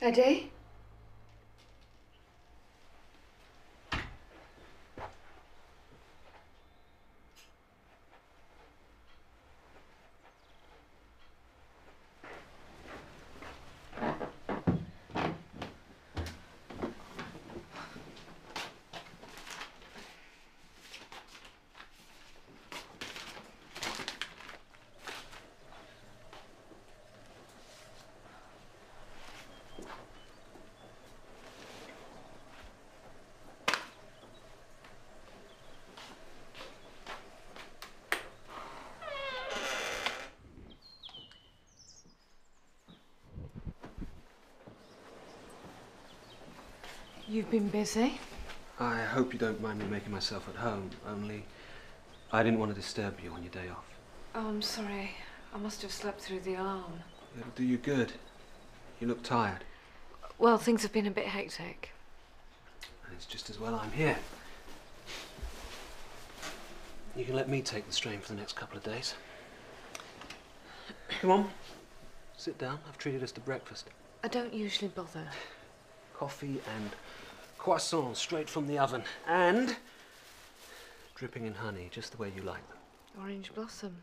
Eddie? You've been busy? I hope you don't mind me making myself at home, only I didn't want to disturb you on your day off. Oh, I'm sorry. I must have slept through the alarm. It'll do you good. You look tired. Well, things have been a bit hectic. And it's just as well I'm here. You can let me take the strain for the next couple of days. Come on, sit down. I've treated us to breakfast. I don't usually bother. Coffee and croissants straight from the oven. And dripping in honey, just the way you like them. Orange blossom.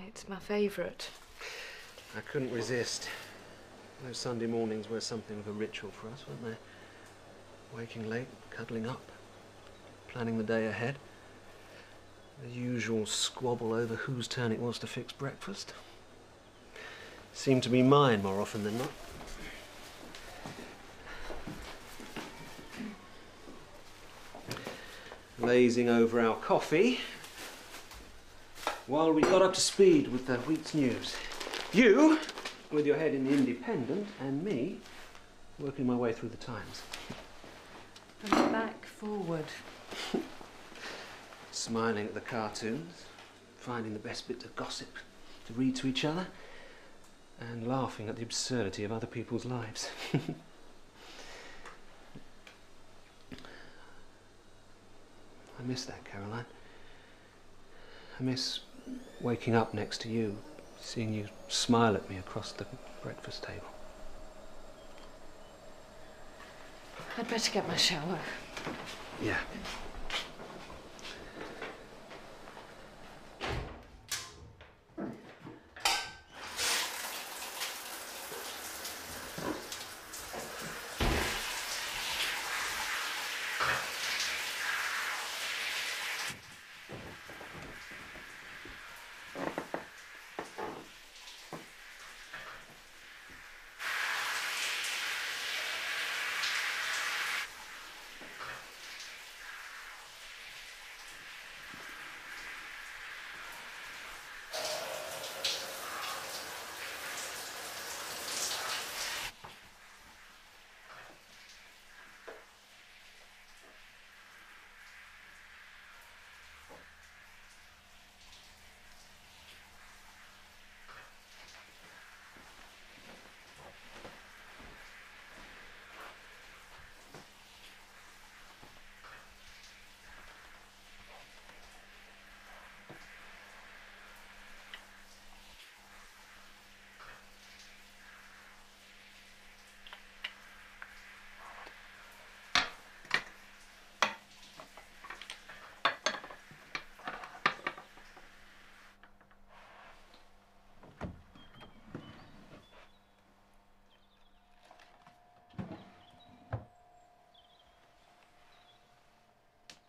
It's my favourite. I couldn't resist. Those Sunday mornings were something of a ritual for us, weren't they? Waking late, cuddling up, planning the day ahead. The usual squabble over whose turn it was to fix breakfast. Seemed to be mine more often than not. Lazing over our coffee while we got up to speed with the week's news. You, with your head in the Independent, and me, working my way through the Times. From the back forward. Smiling at the cartoons, finding the best bits of gossip to read to each other, and laughing at the absurdity of other people's lives. I miss that, Caroline. I miss waking up next to you, seeing you smile at me across the breakfast table. I'd better get my shower. Yeah.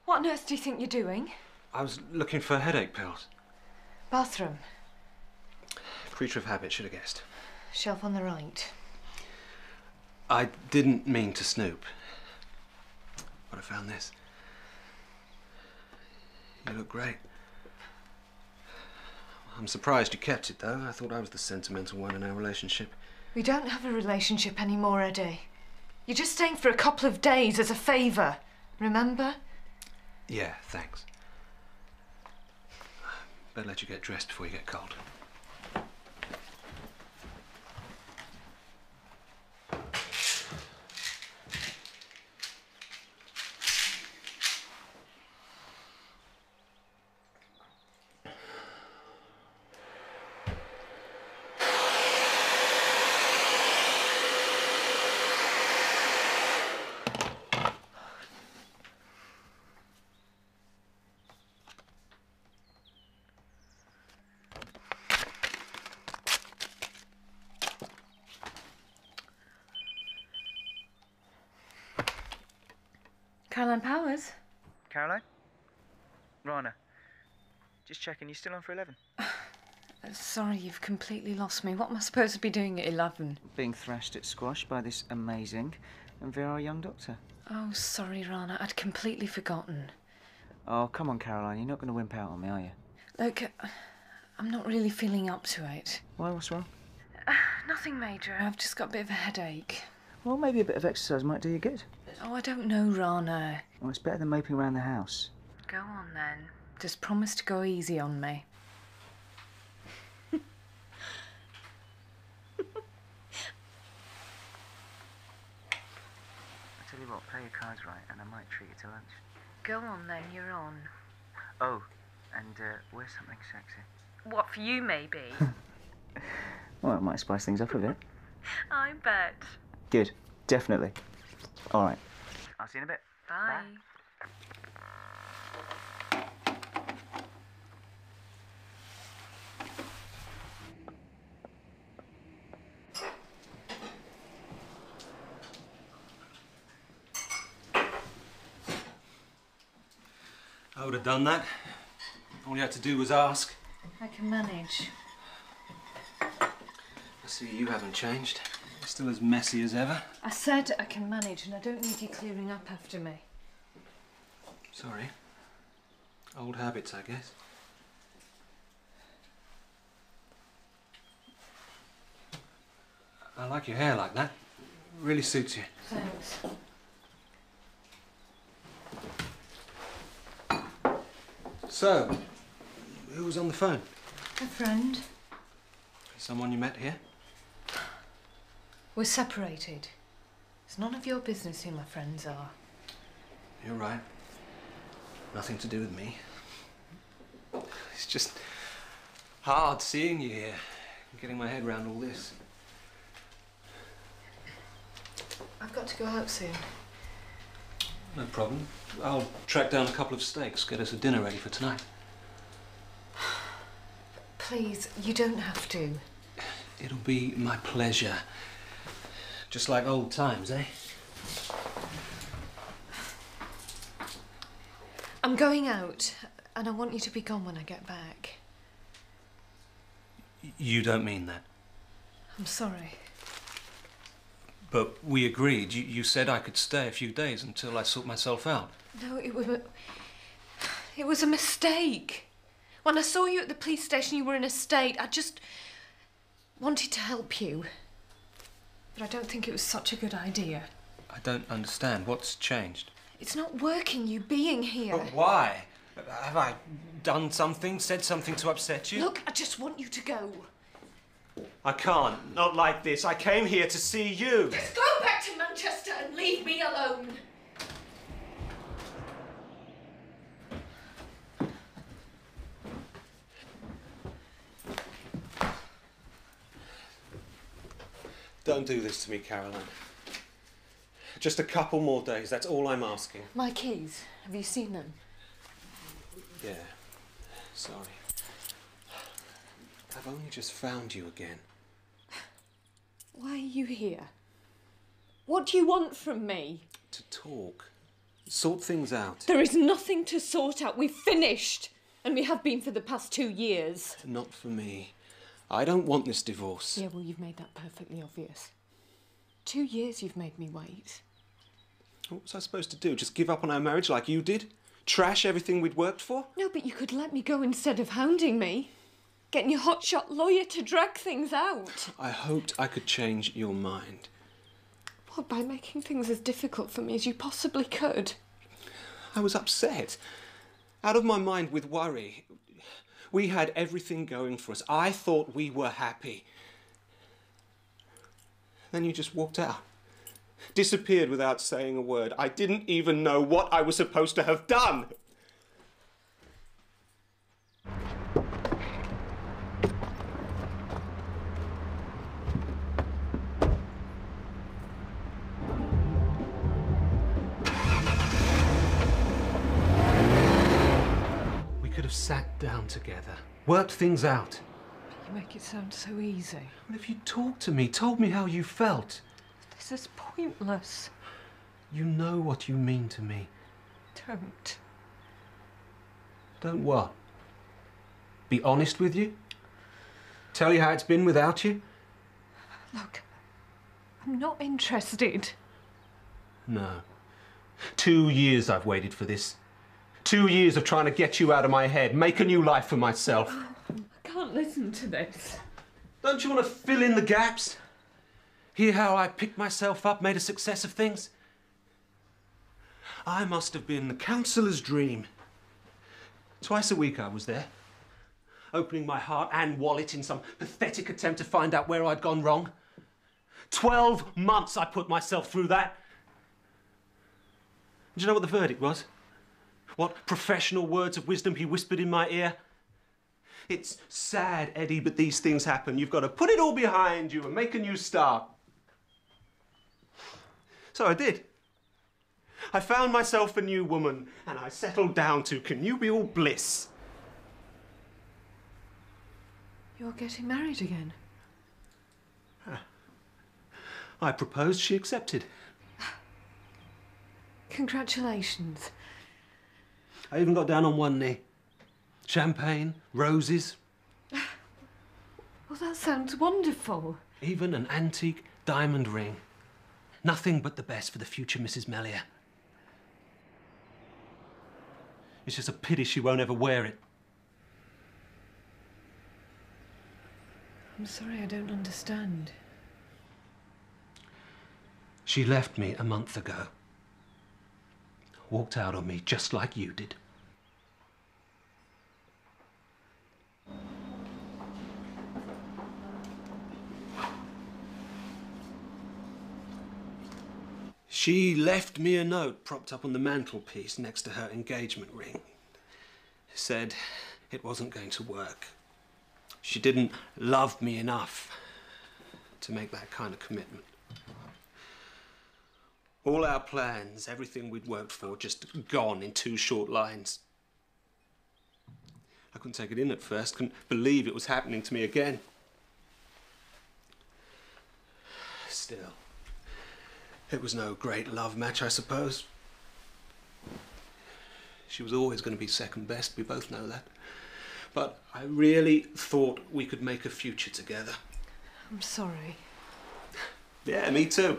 What on earth do you think you're doing? I was looking for headache pills. Bathroom. Creature of habit, should have guessed. Shelf on the right. I didn't mean to snoop, but I found this. You look great. I'm surprised you kept it, though. I thought I was the sentimental one in our relationship. We don't have a relationship anymore, Eddie. You're just staying for a couple of days as a favour, remember? Yeah, thanks. Better let you get dressed before you get cold. Caroline Powers? Caroline? Rana. Just checking, you still on for 11? Sorry, you've completely lost me. What am I supposed to be doing at 11? Being thrashed at squash by this amazing and virile young doctor. Oh, sorry, Rana. I'd completely forgotten. Oh, come on, Caroline. You're not going to wimp out on me, are you? Look, I'm not really feeling up to it. Why? What's wrong? Nothing major. I've just got a bit of a headache. Well, maybe a bit of exercise might do you good. Oh, I don't know, Rana. Well, it's better than moping around the house. Go on, then. Just promise to go easy on me. I tell you what, play your cards right and I might treat you to lunch. Go on, then. You're on. Oh, and wear something sexy. What, for you, maybe? Well, it might spice things up a bit. I bet. Good. Definitely. All right. I'll see you in a bit. Bye. I would have done that. All you had to do was ask. I can manage. I see you haven't changed. You're still as messy as ever. I said I can manage, and I don't need you clearing up after me. Sorry. Old habits, I guess. I like your hair like that. It really suits you. Thanks. So, who was on the phone? A friend. Someone you met here? We're separated. It's none of your business who my friends are. You're right. Nothing to do with me. It's just hard seeing you here, getting my head around all this. I've got to go out soon. No problem. I'll track down a couple of steaks, get us a dinner ready for tonight. Please, you don't have to. It'll be my pleasure. Just like old times, eh? I'm going out, and I want you to be gone when I get back. You don't mean that. I'm sorry. But we agreed. You said I could stay a few days until I sort myself out. No, it was a mistake. When I saw you at the police station, you were in a state. I just wanted to help you. But I don't think it was such a good idea. I don't understand. What's changed? It's not working, you being here. But why? Have I done something, said something to upset you? Look, I just want you to go. I can't. Not like this. I came here to see you. Just go back to Manchester and leave me alone. Don't do this to me, Caroline. Just a couple more days, that's all I'm asking. My keys, have you seen them? Yeah, sorry. I've only just found you again. Why are you here? What do you want from me? To talk. Sort things out. There is nothing to sort out. We've finished. And we have been for the past 2 years. Not for me. I don't want this divorce. Yeah, well, you've made that perfectly obvious. 2 years you've made me wait. What was I supposed to do? Just give up on our marriage like you did? Trash everything we'd worked for? No, but you could let me go instead of hounding me. Getting your hotshot lawyer to drag things out. I hoped I could change your mind. What, by making things as difficult for me as you possibly could? I was upset. Out of my mind with worry. We had everything going for us. I thought we were happy. Then you just walked out. Disappeared without saying a word. I didn't even know what I was supposed to have done. We could have sat down together, worked things out. You make it sound so easy. Well, if you talked to me, told me how you felt. This is pointless. You know what you mean to me. Don't. Don't what? Be honest with you? Tell you how it's been without you? Look, I'm not interested. No. 2 years I've waited for this. 2 years of trying to get you out of my head, make a new life for myself. I can't listen to this. Don't you want to fill in the gaps? Hear how I picked myself up, made a success of things? I must have been the counsellor's dream. Twice a week I was there, opening my heart and wallet in some pathetic attempt to find out where I'd gone wrong. 12 months I put myself through that. Do you know what the verdict was? What professional words of wisdom he whispered in my ear? It's sad, Eddie, but these things happen. You've got to put it all behind you and make a new start. So I did. I found myself a new woman and I settled down to connubial bliss. You're getting married again? I proposed, she accepted. Congratulations. I even got down on one knee. Champagne, roses. Well, that sounds wonderful. Even an antique diamond ring. Nothing but the best for the future Mrs. Mellier. It's just a pity she won't ever wear it. I'm sorry, I don't understand. She left me a month ago. Walked out on me just like you did. She left me a note propped up on the mantelpiece next to her engagement ring. Said it wasn't going to work. She didn't love me enough to make that kind of commitment. All our plans, everything we'd worked for, just gone in 2 short lines. I couldn't take it in at first, couldn't believe it was happening to me again. Still, it was no great love match, I suppose. She was always going to be second best, we both know that. But I really thought we could make a future together. I'm sorry. Yeah, me too.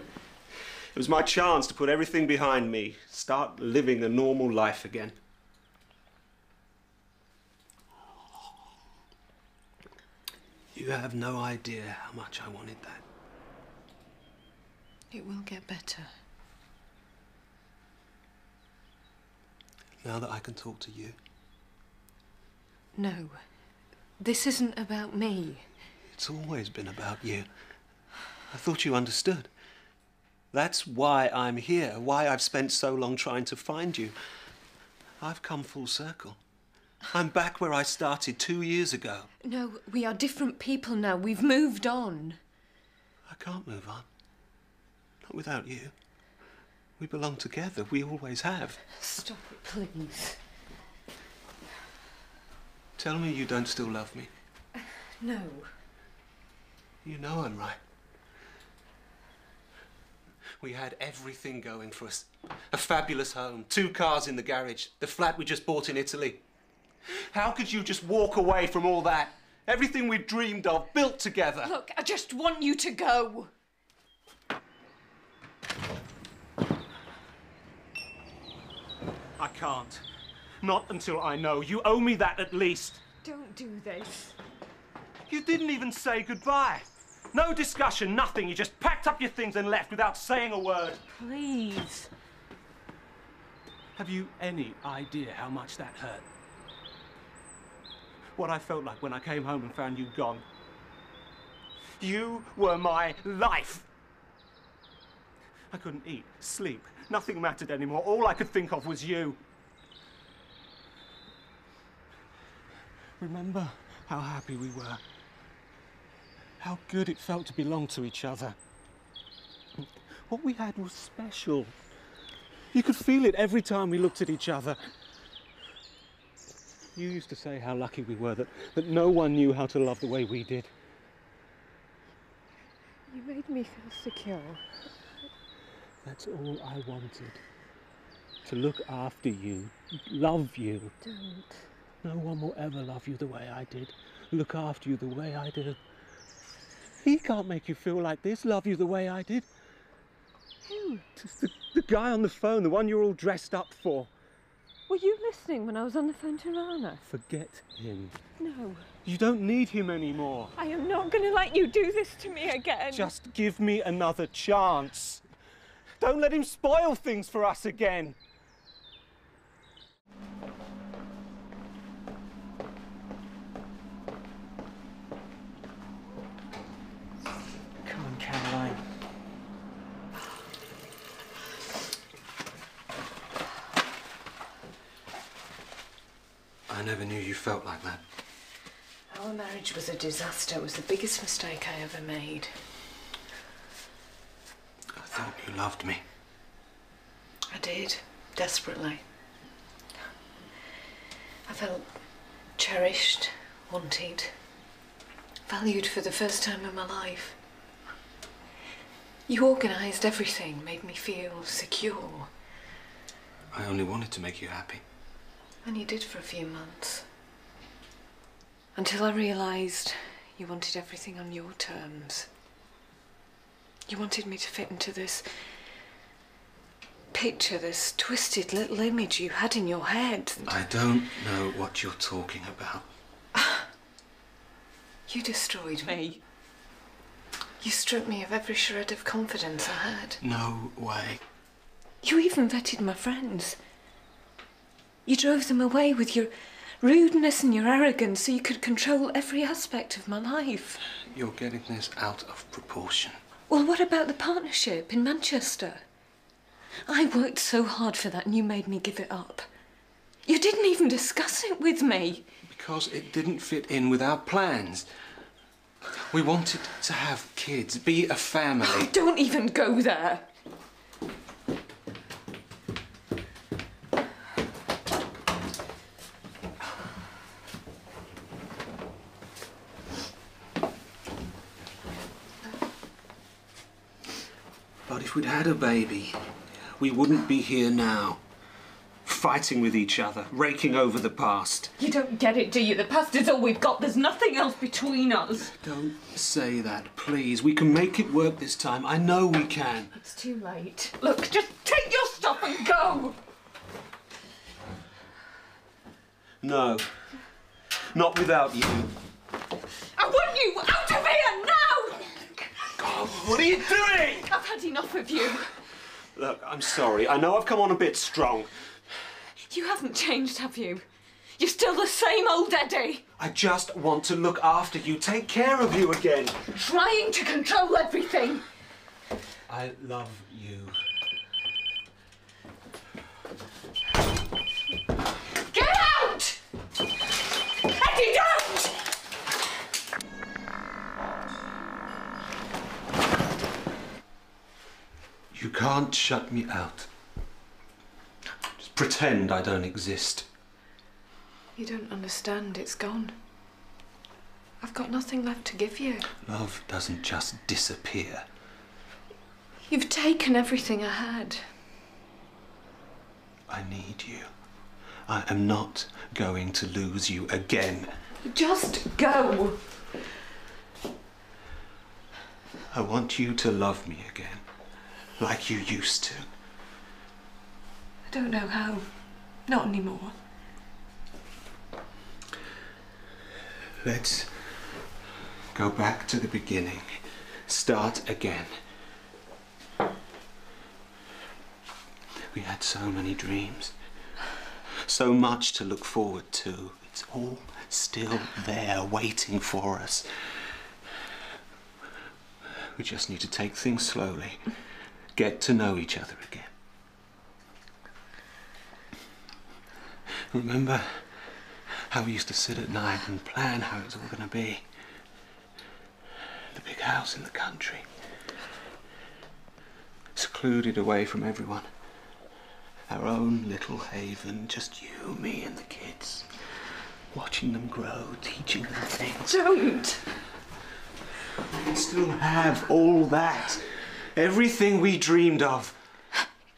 It was my chance to put everything behind me, start living a normal life again. You have no idea how much I wanted that. It will get better. Now that I can talk to you. No, this isn't about me. It's always been about you. I thought you understood. That's why I'm here, why I've spent so long trying to find you. I've come full circle. I'm back where I started 2 years ago. No, we are different people now. We've moved on. I can't move on. Not without you. We belong together. We always have. Stop it, please. Tell me you don't still love me. No. You know I'm right. We had everything going for us. A fabulous home, 2 cars in the garage, the flat we just bought in Italy. How could you just walk away from all that? Everything we dreamed of, built together. Look, I just want you to go. I can't. Not until I know. You owe me that at least. Don't do this. You didn't even say goodbye. No discussion, nothing. You just packed up your things and left without saying a word. Please. Have you any idea how much that hurt? What I felt like when I came home and found you gone. You were my life. I couldn't eat, sleep. Nothing mattered anymore. All I could think of was you. Remember how happy we were? How good it felt to belong to each other. What we had was special. You could feel it every time we looked at each other. You used to say how lucky we were that no one knew how to love the way we did. You made me feel secure. That's all I wanted. to look after you, love you. Don't. No one will ever love you the way I did, look after you the way I did. He can't make you feel like this, love you the way I did. Who? Just the guy on the phone, the one you're all dressed up for. Were you listening when I was on the phone to Rana? Forget him. No. You don't need him anymore. I am not going to let you do this to me again. Just give me another chance. Don't let him spoil things for us again. Come on, Caroline. I never knew you felt like that. Our marriage was a disaster. It was the biggest mistake I ever made. I thought you loved me. I did, desperately. I felt cherished, wanted, valued for the first time in my life. You organised everything, made me feel secure. I only wanted to make you happy. And you did for a few months. Until I realised you wanted everything on your terms. You wanted me to fit into this picture, this twisted little image you had in your head. I don't know what you're talking about. You destroyed me. You stripped me of every shred of confidence I had. No way. You even vetted my friends. You drove them away with your rudeness and your arrogance so you could control every aspect of my life. You're getting this out of proportion. Well, what about the partnership in Manchester? I worked so hard for that and you made me give it up. You didn't even discuss it with me. Because it didn't fit in with our plans. We wanted to have kids, be a family. Oh, don't even go there. But if we'd had a baby, we wouldn't be here now. Fighting with each other, raking over the past. You don't get it, do you? The past is all we've got. There's nothing else between us. Don't say that, please. We can make it work this time. I know we can. It's too late. Look, just take your stuff and go. No. Not without you. I want you out of here now! God, what are you doing? I've had enough of you. Look, I'm sorry. I know I've come on a bit strong. You haven't changed, have you? You're still the same old Eddie. I just want to look after you, take care of you again. Trying to control everything. I love you. Get out! Eddie, don't! You can't shut me out. Just pretend I don't exist. You don't understand. It's gone. I've got nothing left to give you. Love doesn't just disappear. You've taken everything I had. I need you. I am not going to lose you again. Just go. I want you to love me again, like you used to. I don't know how. Not anymore. Let's go back to the beginning. Start again. We had so many dreams. So much to look forward to. It's all still there, waiting for us. We just need to take things slowly. Get to know each other again. Remember how we used to sit at night and plan how it was all going to be? The big house in the country. Secluded away from everyone. Our own little haven, just you, me and the kids. Watching them grow, teaching them things. Don't! We can still have all that. Everything we dreamed of.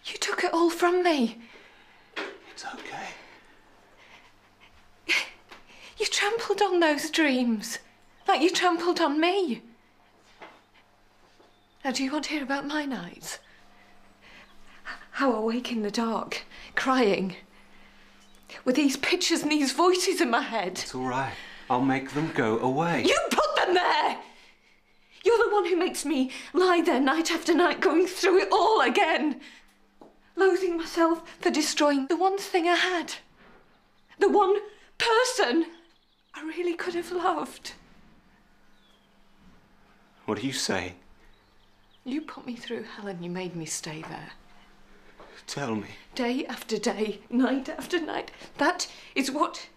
You took it all from me. It's okay. You trampled on those dreams, like you trampled on me. Now, do you want to hear about my nights? How I wake in the dark, crying, with these pictures and these voices in my head. It's all right. I'll make them go away. You put them there! You're the one who makes me lie there night after night, going through it all again. Loathing myself for destroying the one thing I had. The one person I really could have loved. What are you saying? You put me through hell and you made me stay there. Tell me. Day after day, night after night. That is what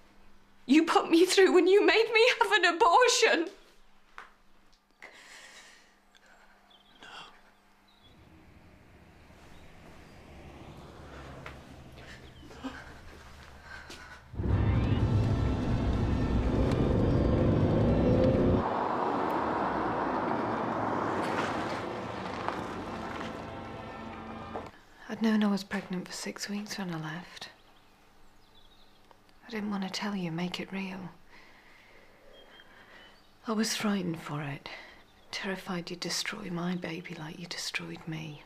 you put me through when you made me have an abortion. I'd known I was pregnant for 6 weeks when I left. I didn't want to tell you, make it real. I was frightened for it, terrified you'd destroy my baby like you destroyed me.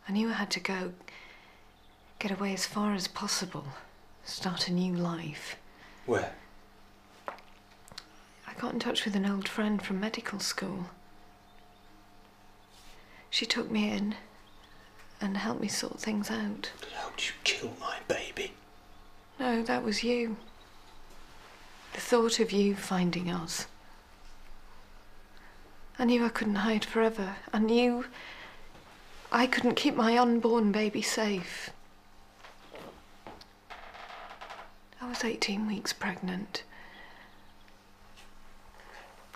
I knew I had to go, get away as far as possible, start a new life. Where? I got in touch with an old friend from medical school. She took me in and helped me sort things out. Helped you kill my baby? No, that was you. The thought of you finding us. I knew I couldn't hide forever. I knew I couldn't keep my unborn baby safe. I was 18 weeks pregnant.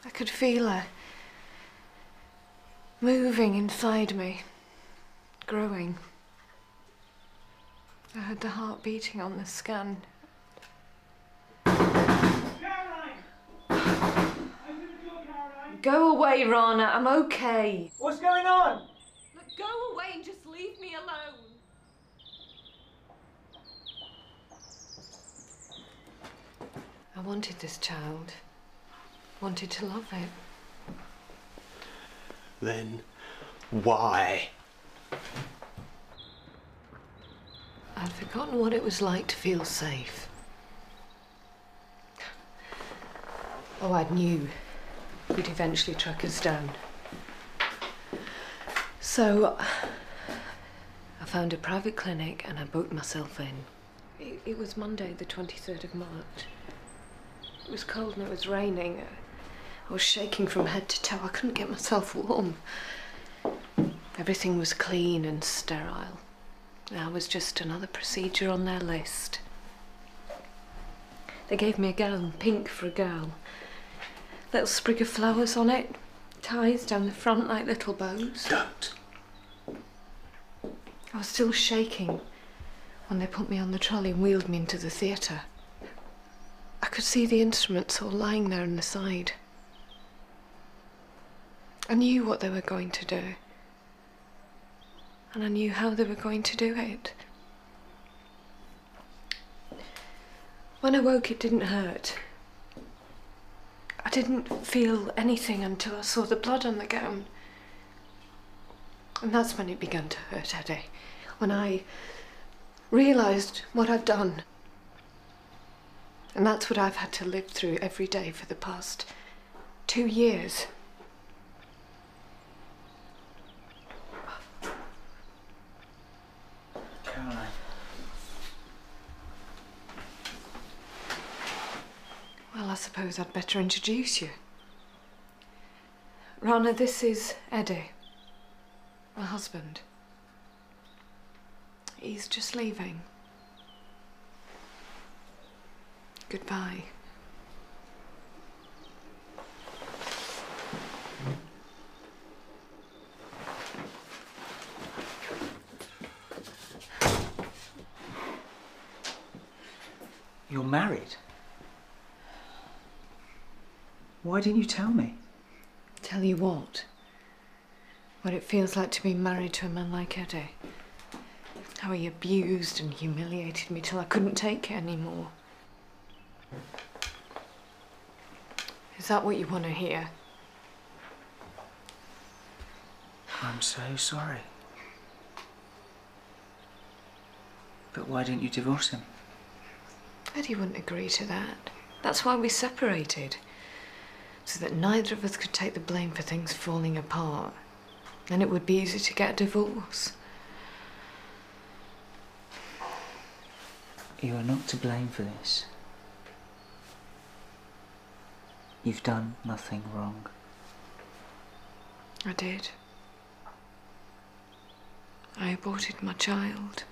I could feel her moving inside me, growing. I heard the heart beating on the scan. Caroline! Go away, Rana. I'm okay. What's going on? Look, go away and just leave me alone. I wanted this child. Wanted to love it. Then why? I'd forgotten what it was like to feel safe. Oh, I knew you'd eventually track us down. So I found a private clinic and I booked myself in. It was Monday, the 23rd of March. It was cold and it was raining. I was shaking from head to toe. I couldn't get myself warm. Everything was clean and sterile. I was just another procedure on their list. They gave me a gown, pink for a girl. Little sprig of flowers on it, ties down the front like little bows. Don't. I was still shaking when they put me on the trolley and wheeled me into the theatre. I could see the instruments all lying there on the side. I knew what they were going to do. And I knew how they were going to do it. When I woke, it didn't hurt. I didn't feel anything until I saw the blood on the gown. And that's when it began to hurt, Eddie. When I realised what I'd done. And that's what I've had to live through every day for the past 2 years. Caroline. Well, I suppose I'd better introduce you. Rana, this is Eddie, my husband. He's just leaving. Goodbye. You're married? Why didn't you tell me? Tell you what? What it feels like to be married to a man like Eddie. How he abused and humiliated me till I couldn't take it anymore. Is that what you want to hear? I'm so sorry. But why didn't you divorce him? Eddie wouldn't agree to that. That's why we separated. So that neither of us could take the blame for things falling apart. Then it would be easy to get a divorce. You are not to blame for this. You've done nothing wrong. I did. I aborted my child.